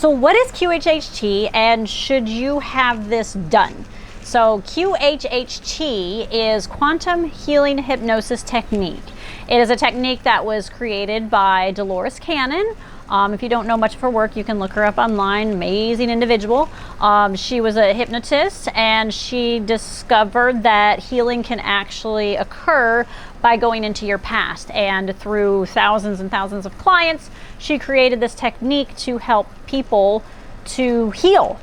So what is QHHT, and should you have this done? So QHHT is Quantum Healing Hypnosis Technique. It is a technique that was created by Dolores Cannon. If you don't know much of her work, you can look her up online. Amazing individual. She was a hypnotist, and she discovered that healing can actually occur by going into your past. And through thousands and thousands of clients, she created this technique to help people to heal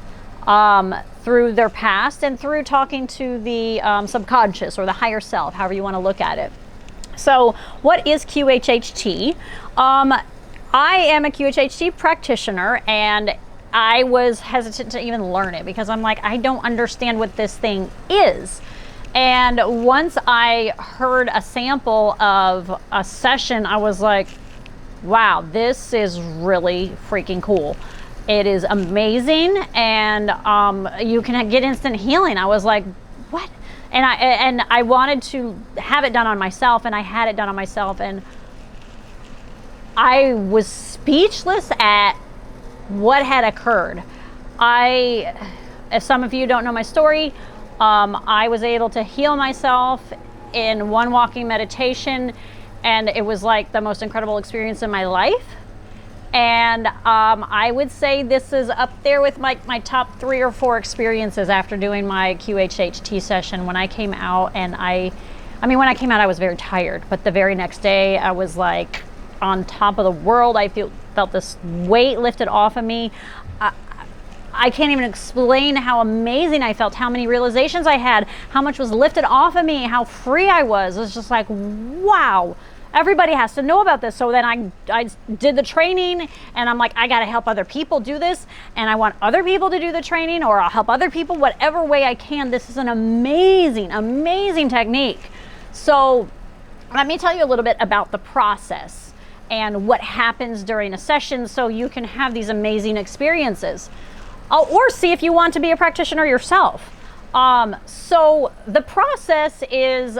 through their past and through talking to the subconscious or the higher self, however you want to look at it. So what is QHHT? I am a QHHT practitioner, and I was hesitant to even learn it because I'm like, I don't understand what this thing is. And once I heard a sample of a session, I was like, wow, this is really freaking cool. It is amazing, and you can get instant healing. I was like, what? And I wanted to have it done on myself, and I had it done on myself, and I was speechless at what had occurred. If some of you don't know my story, I was able to heal myself in one walking meditation, and it was like the most incredible experience in my life. And I would say this is up there with my top 3 or 4 experiences after doing my QHHT session. When I came out, and when I came out, I was very tired, but the very next day I was like on top of the world. I felt this weight lifted off of me. I can't even explain how amazing I felt, how many realizations I had, how much was lifted off of me, how free I was. It was just like, wow, everybody has to know about this. So then I did the training, and I'm like, I got to help other people do this, and I want other people to do the training, or I'll help other people whatever way I can. This is an amazing, amazing technique. So let me tell you a little bit about the process and what happens during a session so you can have these amazing experiences. Or see if you want to be a practitioner yourself. So the process is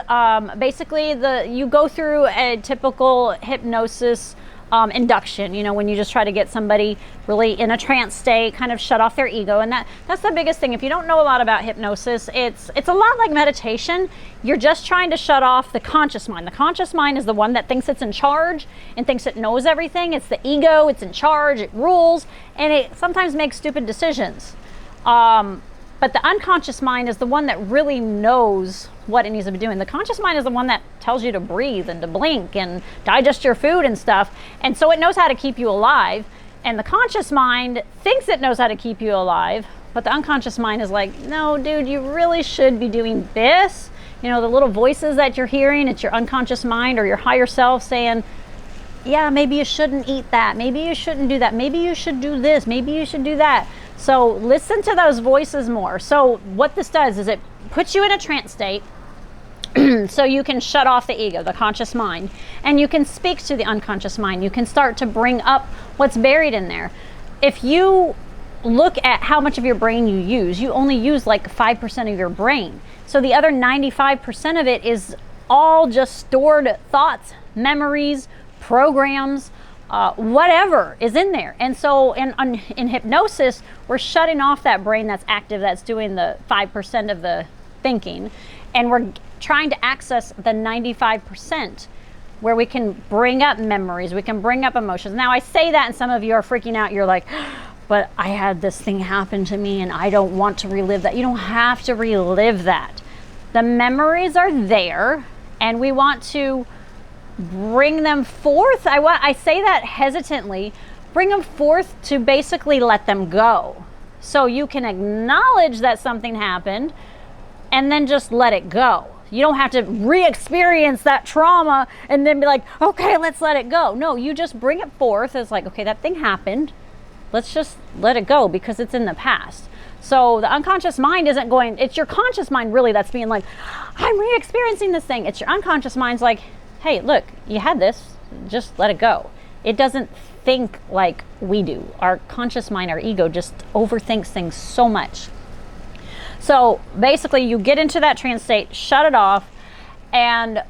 basically you go through a typical hypnosis induction, when you just try to get somebody really in a trance state, kind of shut off their ego. And that's the biggest thing. If you don't know a lot about hypnosis, it's a lot like meditation. You're just trying to shut off the conscious mind. The conscious mind is the one that thinks it's in charge and thinks it knows everything. It's the ego, it's in charge, it rules, and it sometimes makes stupid decisions. But the unconscious mind is the one that really knows what it needs to be doing. The conscious mind is the one that tells you to breathe and to blink and digest your food and stuff. And so it knows how to keep you alive. And the conscious mind thinks it knows how to keep you alive. But the unconscious mind is like, no, dude, you really should be doing this. The little voices that you're hearing, it's your unconscious mind or your higher self saying, yeah, maybe you shouldn't eat that. Maybe you shouldn't do that. Maybe you should do this. Maybe you should do that. So listen to those voices more. So what this does is it puts you in a trance state so you can shut off the ego, the conscious mind, and you can speak to the unconscious mind. You can start to bring up what's buried in there. If you look at how much of your brain you only use like 5% of your brain. So the other 95% of it is all just stored thoughts, memories, programs, whatever is in there. And so in hypnosis, we're shutting off that brain that's active, that's doing the 5% of the thinking, and we're trying to access the 95% where we can bring up memories, we can bring up emotions. Now I say that and some of you are freaking out. You're like, but I had this thing happen to me and I don't want to relive that. You don't have to relive that. The memories are there, and we want to bring them forth. I say that hesitantly. Bring them forth to basically let them go. So you can acknowledge that something happened and then just let it go. You don't have to re-experience that trauma and then be like, okay, let's let it go. No, you just bring it forth as like, okay, that thing happened. Let's just let it go because it's in the past. So the unconscious mind isn't going, it's your conscious mind really that's being like, I'm re-experiencing this thing. It's your unconscious mind's like, hey, look, you had this, just let it go. It doesn't think like we do. Our conscious mind, our ego, just overthinks things so much. So basically you get into that trance state, shut it off, and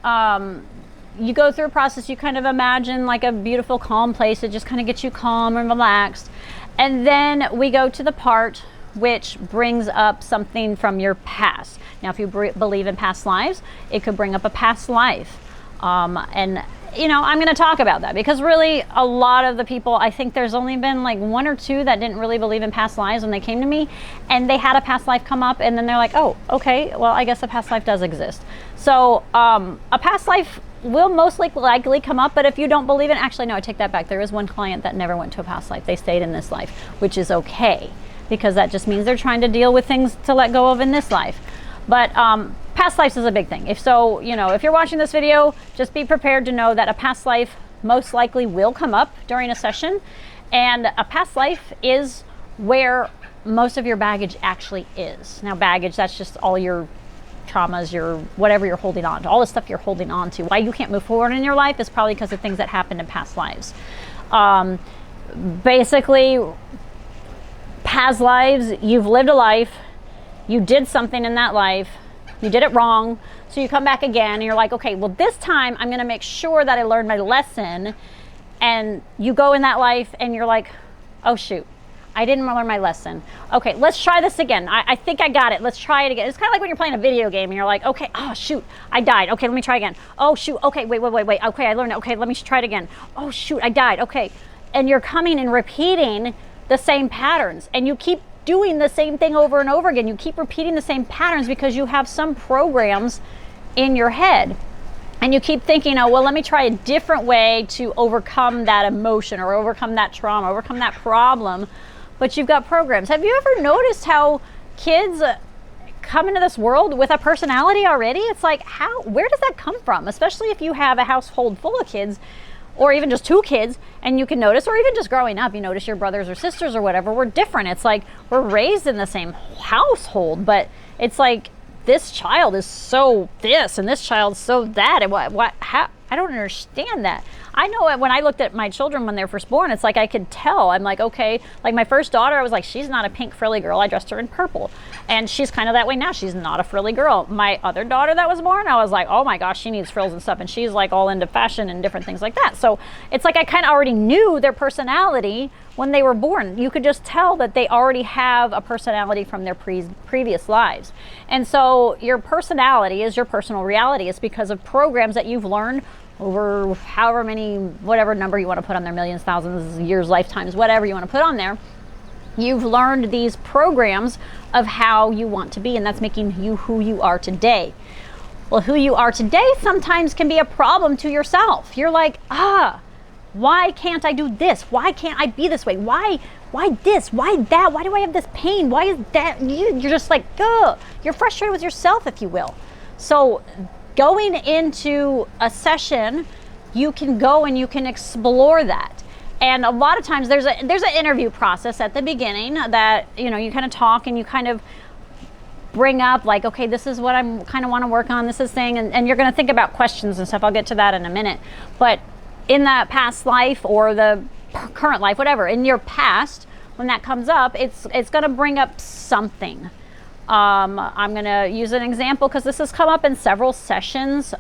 you go through a process. You kind of imagine like a beautiful calm place that just kind of gets you calm and relaxed. And then we go to the part which brings up something from your past. Now, if you believe in past lives, it could bring up a past life. And you know, I'm going to talk about that because really a lot of the people, I think there's only been like 1 or 2 that didn't really believe in past lives when they came to me, and they had a past life come up, and then they're like, oh, okay, well, I guess a past life does exist. So a past life will most likely come up, but if you don't believe it, actually, no, I take that back. There is one client that never went to a past life. They stayed in this life, which is okay, because that just means they're trying to deal with things to let go of in this life. But past lives is a big thing. If you're watching this video, just be prepared to know that a past life most likely will come up during a session. And a past life is where most of your baggage actually is. Now, baggage, that's just all your traumas, your whatever you're holding on to, all the stuff you're holding on to. Why you can't move forward in your life is probably because of things that happened in past lives. Basically, past lives, you've lived a life, you did something in that life, you did it wrong, so you come back again and you're like, okay, well, this time I'm going to make sure that I learned my lesson. And you go in that life and you're like, oh shoot, I didn't learn my lesson. Okay, let's try this again. I think I got it. Let's try it again. It's kind of like when you're playing a video game and you're like, okay, oh shoot, I died. Okay, let me try again. Oh shoot, okay, wait. Okay, I learned it. Okay, let me try it again. Oh shoot, I died. Okay. And you're coming and repeating the same patterns, and you keep doing the same thing over and over again. You keep repeating the same patterns because you have some programs in your head, and you keep thinking, oh, well, let me try a different way to overcome that emotion or overcome that trauma, overcome that problem. But you've got programs. Have you ever noticed how kids come into this world with a personality already? It's like, where does that come from? Especially if you have a household full of kids, or even just 2 kids, and you can notice, or even just growing up, you notice your brothers or sisters or whatever, we're different. It's like we're raised in the same household, but it's like this child is so this and this child's so that, and how? I don't understand that. I know when I looked at my children when they were first born, it's like I could tell. I'm like, okay, like my first daughter, I was like, she's not a pink frilly girl. I dressed her in purple. And she's kind of that way now. She's not a frilly girl. My other daughter that was born, I was like, oh my gosh, she needs frills and stuff. And she's like all into fashion and different things like that. So it's like I kind of already knew their personality when they were born. You could just tell that they already have a personality from their previous lives. And so your personality is your personal reality. It's because of programs that you've learned over however many, whatever number you want to put on there, millions, thousands, years, lifetimes, whatever you want to put on there. You've learned these programs of how you want to be, and that's making you who you are today. Well, who you are today sometimes can be a problem to yourself. You're like, why can't I do this? Why can't I be this way? Why this? Why that? Why do I have this pain? Why is that? You're just like, you're frustrated with yourself, if you will. So going into a session, you can go and you can explore that. And a lot of times there's an interview process at the beginning that, you kind of talk and you kind of bring up like, okay, this is what I'm kind of want to work on, this is thing, and you're going to think about questions and stuff. I'll get to that in a minute. But in that past life or the current life, whatever, in your past, when that comes up, it's going to bring up something. I'm going to use an example because this has come up in several sessions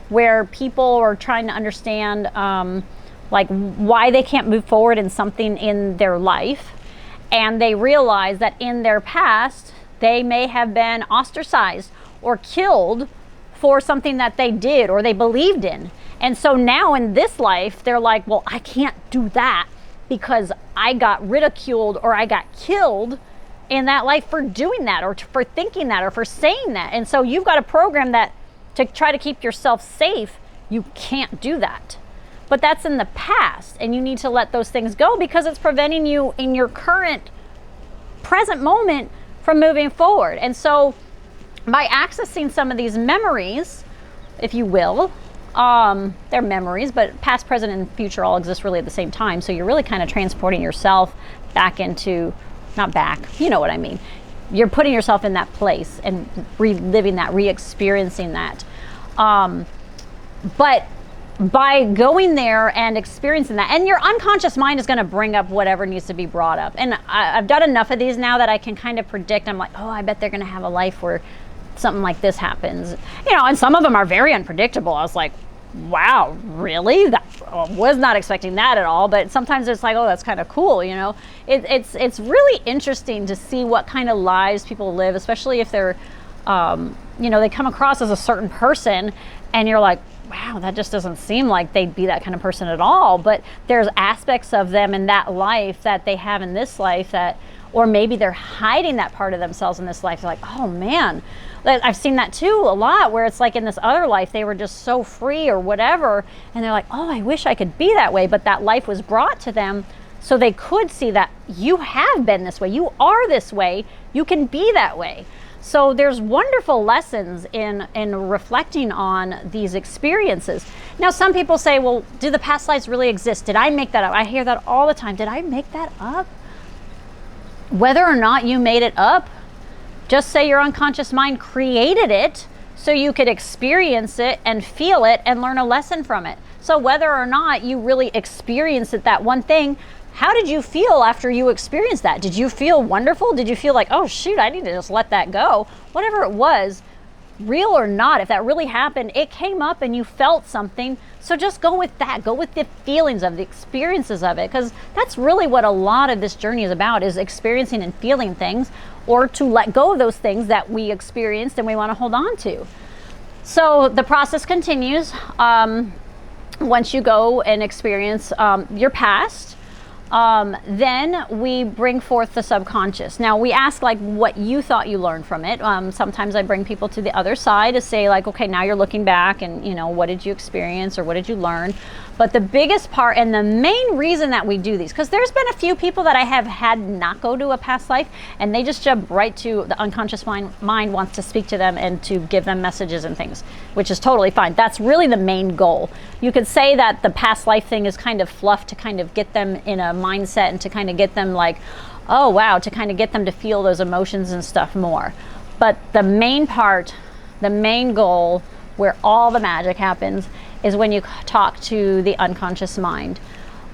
where people are trying to understand like why they can't move forward in something in their life. And they realize that in their past, they may have been ostracized or killed for something that they did or they believed in. And so now in this life, they're like, well, I can't do that because I got ridiculed or I got killed in that life for doing that or for thinking that or for saying that. And so you've got a program that to try to keep yourself safe, you can't do that. But that's in the past, and you need to let those things go because it's preventing you in your present moment from moving forward. And so by accessing some of these memories, if you will, they're memories, but past, present, and future all exist really at the same time. So you're really kind of transporting yourself back into, not back, you know what I mean. You're putting yourself in that place and reliving that, re-experiencing that. But by going there and experiencing that, and your unconscious mind is going to bring up whatever needs to be brought up. And I've done enough of these now that I can kind of predict. I'm like, oh, I bet they're going to have a life where something like this happens. And some of them are very unpredictable. I was like, wow, really? That, was not expecting that at all. But sometimes it's like, oh, that's kind of cool, you know. It's really interesting to see what kind of lives people live, especially if they're, you know, they come across as a certain person, and you're like, wow, that just doesn't seem like they'd be that kind of person at all. But there's aspects of them in that life that they have in this life that, or maybe they're hiding that part of themselves in this life. They're like, oh man, I've seen that too a lot, where it's like in this other life, they were just so free or whatever. And they're like, oh, I wish I could be that way. But that life was brought to them so they could see that you have been this way. You are this way. You can be that way. So there's wonderful lessons in reflecting on these experiences. Now, some people say, well, do the past lives really exist? Did I make that up? I hear that all the time. Did I make that up? Whether or not you made it up, just say your unconscious mind created it so you could experience it and feel it and learn a lesson from it. So whether or not you really experienced it, that one thing, how did you feel after you experienced that? Did you feel wonderful? Did you feel like, oh shoot, I need to just let that go? Whatever it was, real or not, if that really happened, it came up and you felt something. So just go with that. Go with the feelings of the experiences of it, because that's really what a lot of this journey is about, is experiencing and feeling things, or to let go of those things that we experienced and we want to hold on to. So the process continues. Once you go and experience your past, then we bring forth the subconscious. Now we ask like what you thought you learned from it. Sometimes I bring people to the other side to say like, okay, now you're looking back and, you know, what did you experience or what did you learn? But the biggest part and the main reason that we do these, because there's been a few people that I have had not go to a past life and they just jump right to the unconscious mind wants to speak to them and to give them messages and things, which is totally fine. That's really the main goal. You could say that the past life thing is kind of fluff to kind of get them in a mindset and to kind of get them like, oh wow, to kind of get them to feel those emotions and stuff more. But the main part, the main goal, where all the magic happens, is when you talk to the unconscious mind.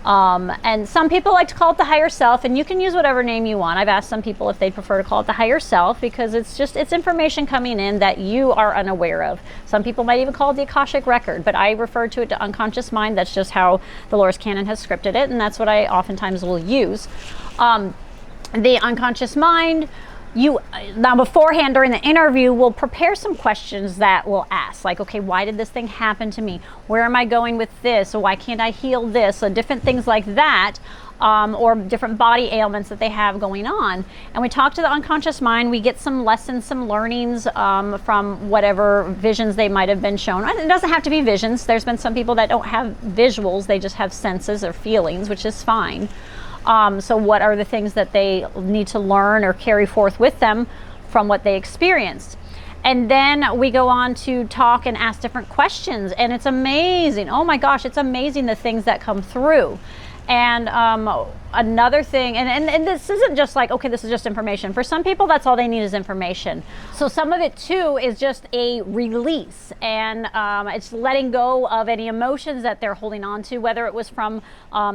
And some people like to call it the higher self, and you can use whatever name you want. I've asked some people if they prefer to call it the higher self, because it's information coming in that you are unaware of. Some people might even call it the Akashic record, but I refer to it to unconscious mind. That's just how Dolores Cannon has scripted it, and that's what I oftentimes will use. The unconscious mind, now beforehand during the interview, we'll prepare some questions that we'll ask, like, okay, why did this thing happen to me? Where am I going with this? Or why can't I heal this? So different things like that, or different body ailments that they have going on. And we talk to the unconscious mind. We get some lessons, some learnings from whatever visions they might have been shown. It doesn't have to be visions. There's been some people that don't have visuals. They just have senses or feelings, which is fine. So what are the things that they need to learn or carry forth with them from what they experienced? And then we go on to talk and ask different questions, and it's amazing. Oh my gosh, it's amazing the things that come through. And another thing, and this isn't just like, okay, this is just information. For some people, that's all they need is information. So some of it too is just a release, and it's letting go of any emotions that they're holding on to, whether it was from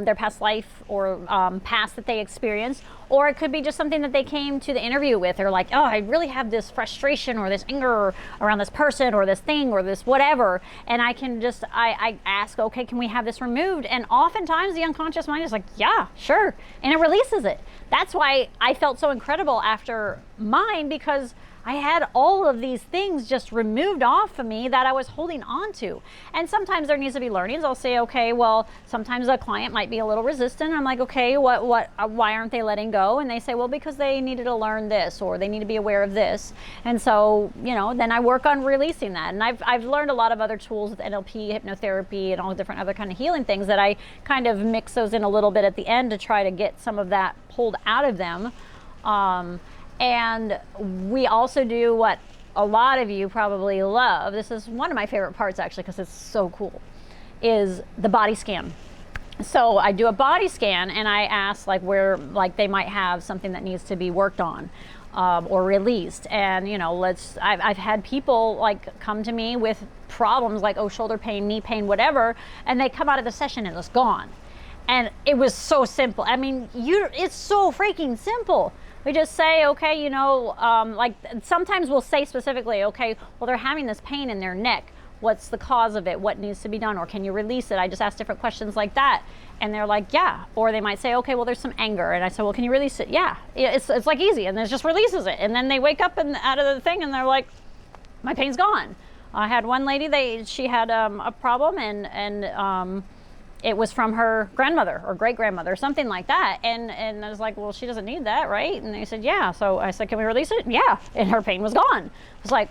their past life or past that they experienced, or it could be just something that they came to the interview with. They're like, oh, I really have this frustration or this anger around this person or this thing or this whatever, and I can just, I ask, okay, can we have this removed? And oftentimes the unconscious mind is like, yeah, sure, and it releases it. That's why I felt so incredible after mine, because I had all of these things just removed off of me that I was holding on to. And sometimes there needs to be learnings. I'll say, okay, well, sometimes a client might be a little resistant. I'm like, okay, why aren't they letting go? And they say, well, because they needed to learn this, or they need to be aware of this. And so, you know, then I work on releasing that. And I've learned a lot of other tools with NLP, hypnotherapy, and all different other kind of healing things that I kind of mix those in a little bit at the end to try to get some of that pulled out of them. And we also do what a lot of you probably love. This is one of my favorite parts, actually, because it's so cool, is the body scan. So I do a body scan, and I ask like where like they might have something that needs to be worked on or released. And you know, I've had people like come to me with problems like, oh, shoulder pain, knee pain, whatever, and they come out of the session and it's gone. And it was so simple. I mean, it's so freaking simple. We just say, okay, you know, like sometimes we'll say specifically, okay, well, they're having this pain in their neck. What's the cause of it? What needs to be done? Or can you release it? I just ask different questions like that. And they're like, yeah. Or they might say, okay, well, there's some anger. And I say, well, can you release it? Yeah. It's like easy. And then it just releases it. And then they wake up and out of the thing and they're like, my pain's gone. I had one lady, she had a problem and it was from her grandmother or great grandmother, something like that. And I was like, well, she doesn't need that, right? And they said, yeah. So I said, can we release it? Yeah. And her pain was gone. I was like,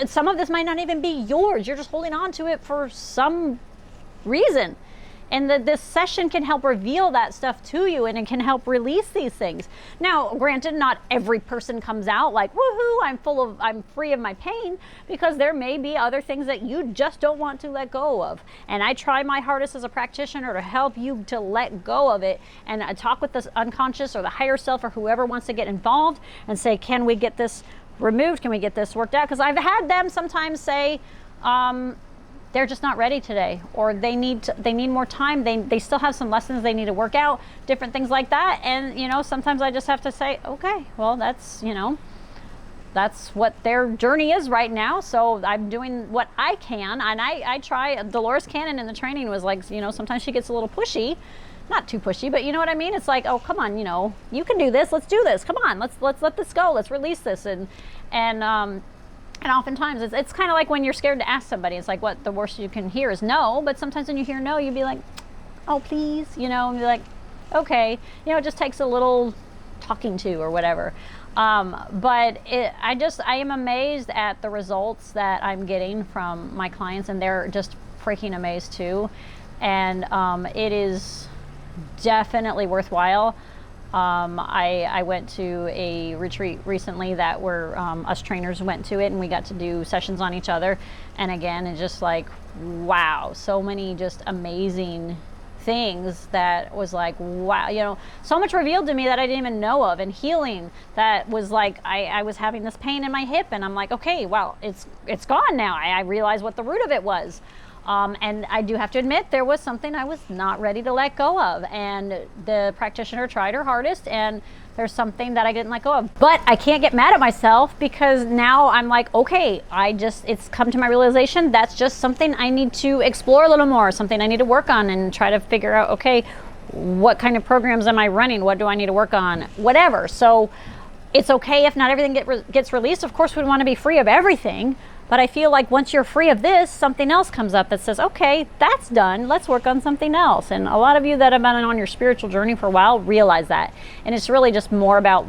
some of this might not even be yours. You're just holding on to it for some reason. And this session can help reveal that stuff to you, and it can help release these things. Now, granted, not every person comes out like, woohoo, I'm free of my pain, because there may be other things that you just don't want to let go of. And I try my hardest as a practitioner to help you to let go of it, and talk with the unconscious or the higher self or whoever wants to get involved and say, can we get this removed? Can we get this worked out? Because I've had them sometimes say, they're just not ready today, or they need more time. They still have some lessons they need to work out, different things like that. And sometimes I just have to say, okay, well, that's what their journey is right now. So I'm doing what I can, and I try. Dolores Cannon in the training was like, sometimes she gets a little pushy, not too pushy, but you know what I mean? It's like, oh, come on, you can do this. Let's do this. Come on, let's let this go. Let's release this. And oftentimes it's kind of like when you're scared to ask somebody. It's like, what the worst you can hear is no. But sometimes when you hear no, you'd be like, oh, please, and be like, okay, it just takes a little talking to or whatever. But I am amazed at the results that I'm getting from my clients, and they're just freaking amazed too. And it is definitely worthwhile. I went to a retreat recently that where us trainers went to it, and we got to do sessions on each other. And again, it's just like, wow, so many just amazing things that was like, wow, so much revealed to me that I didn't even know of, and healing that was like, I was having this pain in my hip, and I'm like, okay, well, it's gone now. I realized what the root of it was. And I do have to admit, there was something I was not ready to let go of, and the practitioner tried her hardest, and there's something that I didn't let go of. But I can't get mad at myself, because now I'm like, okay, it's come to my realization that's just something I need to explore a little more, something I need to work on and try to figure out, okay, what kind of programs am I running? What do I need to work on? Whatever. So it's okay if not everything gets released. Of course, we want to be free of everything. But I feel like once you're free of this, something else comes up that says, okay, that's done. Let's work on something else. And a lot of you that have been on your spiritual journey for a while realize that. And it's really just more about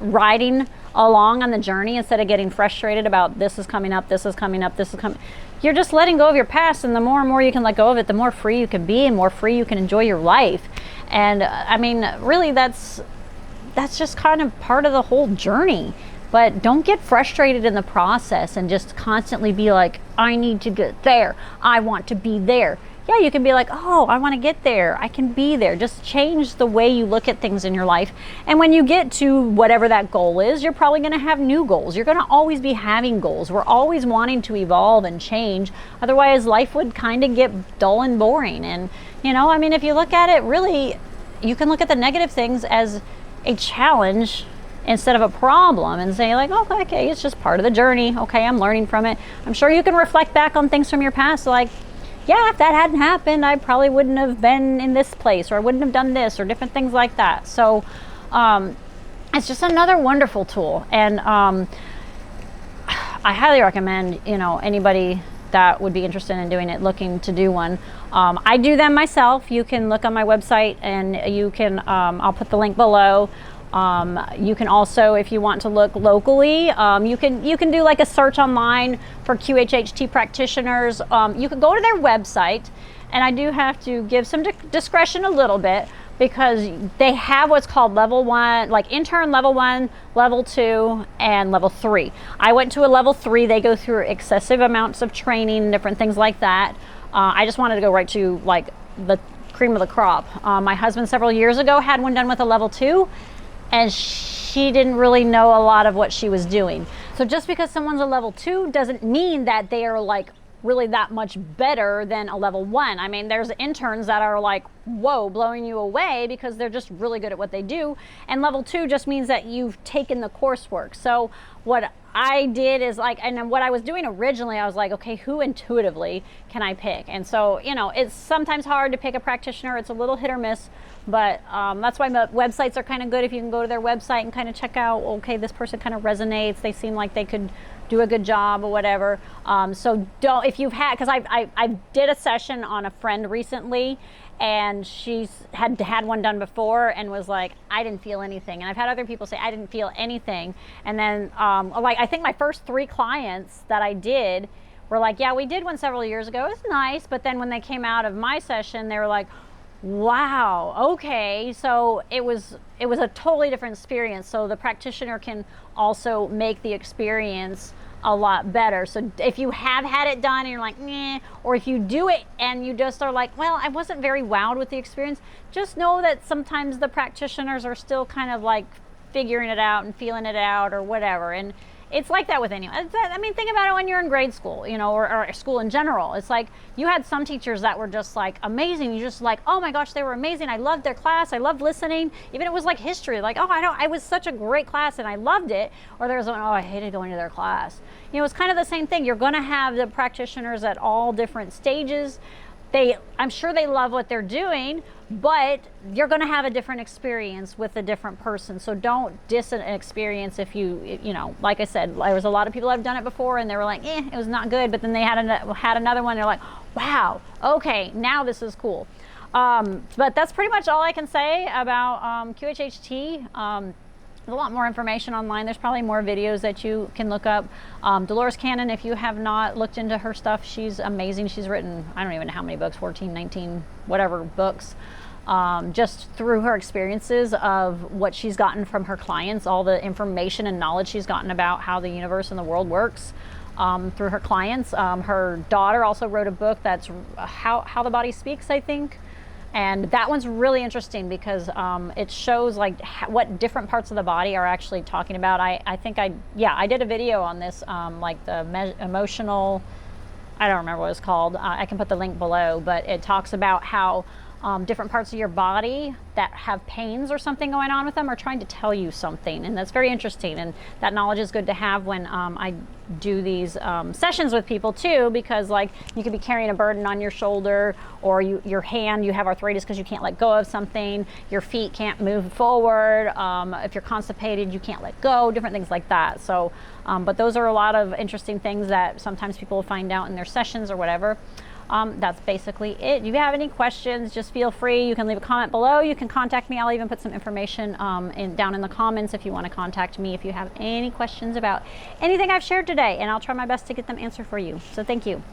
riding along on the journey instead of getting frustrated about this is coming up, this is coming up, this is coming. You're just letting go of your past, and the more and more you can let go of it, the more free you can be and more free you can enjoy your life. And I mean, really, that's just kind of part of the whole journey. But don't get frustrated in the process and just constantly be like, I need to get there. I want to be there. Yeah, you can be like, oh, I want to get there. I can be there. Just change the way you look at things in your life. And when you get to whatever that goal is, you're probably going to have new goals. You're going to always be having goals. We're always wanting to evolve and change. Otherwise, life would kind of get dull and boring. And, I mean, if you look at it, really, you can look at the negative things as a challenge instead of a problem, and say like, oh, okay, it's just part of the journey. Okay, I'm learning from it. I'm sure you can reflect back on things from your past, like, yeah, if that hadn't happened, I probably wouldn't have been in this place, or I wouldn't have done this, or different things like that. So it's just another wonderful tool. And I highly recommend, anybody that would be interested in doing it, looking to do one. I do them myself. You can look on my website, and you can, I'll put the link below. You can also, if you want to look locally, you can do like a search online for QHHT practitioners. You can go to their website, and I do have to give some discretion a little bit, because they have what's called level 1, like intern level 1, level 2, and level 3. I went to a level 3. They go through excessive amounts of training, different things like that. I just wanted to go right to like the cream of the crop. My husband several years ago had one done with a level 2. And she didn't really know a lot of what she was doing. So just because someone's a level 2 doesn't mean that they are like really that much better than a level 1. I mean, there's interns that are like, whoa, blowing you away because they're just really good at what they do. And level 2 just means that you've taken the coursework. So what I did is like, and what I was doing originally, I was like, okay, who intuitively can I pick? And so, you know, it's sometimes hard to pick a practitioner. It's a little hit or miss, but that's why the websites are kind of good. If you can go to their website and kind of check out, okay, this person kind of resonates. They seem like they could do a good job or whatever. So don't, if you've had, because I did a session on a friend recently, and she's had one done before and was like, I didn't feel anything. And I've had other people say I didn't feel anything. And then like I think my first 3 clients that I did were like, yeah, we did one several years ago. It was nice. But then when they came out of my session, they were like, wow, okay. So it was a totally different experience. So the practitioner can also make the experience a lot better. So if you have had it done and you're like, meh, or if you do it and you just are like, well, I wasn't very wowed with the experience, just know that sometimes the practitioners are still kind of like figuring it out and feeling it out or whatever. And it's like that with anyone. I mean, think about it when you're in grade school, you know, or school in general. It's like you had some teachers that were just like amazing. You just like, oh my gosh, they were amazing. I loved their class. I loved listening. Even it was like history. Like, oh, I was such a great class and I loved it. Or there's one, oh, I hated going to their class. You know, it's kind of the same thing. You're going to have the practitioners at all different stages. I'm sure they love what they're doing, but you're going to have a different experience with a different person. So don't diss an experience if you know, like I said, there was a lot of people that have done it before and they were like, it was not good. But then they had another one. They're like, wow, okay, now this is cool. But that's pretty much all I can say about QHHT. There's a lot more information online. There's probably more videos that you can look up. Dolores Cannon, if you have not looked into her stuff, she's amazing. She's written, I don't even know how many books, 14, 19, whatever books, just through her experiences of what she's gotten from her clients, all the information and knowledge she's gotten about how the universe and the world works through her clients. Her daughter also wrote a book that's How the Body Speaks, I think. And that one's really interesting because it shows like what different parts of the body are actually talking about. I think I did a video on this, like the emotional, I don't remember what it's called. I can put the link below, but it talks about how different parts of your body that have pains or something going on with them are trying to tell you something. And that's very interesting. And that knowledge is good to have when I do these sessions with people too, because like you could be carrying a burden on your shoulder, or your hand, you have arthritis because you can't let go of something. Your feet can't move forward. If you're constipated, you can't let go, different things like that. So, but those are a lot of interesting things that sometimes people will find out in their sessions or whatever. That's basically it. If you have any questions, just feel free. You can leave a comment below. You can contact me. I'll even put some information down in the comments if you want to contact me if you have any questions about anything I've shared today, and I'll try my best to get them answered for you. So thank you.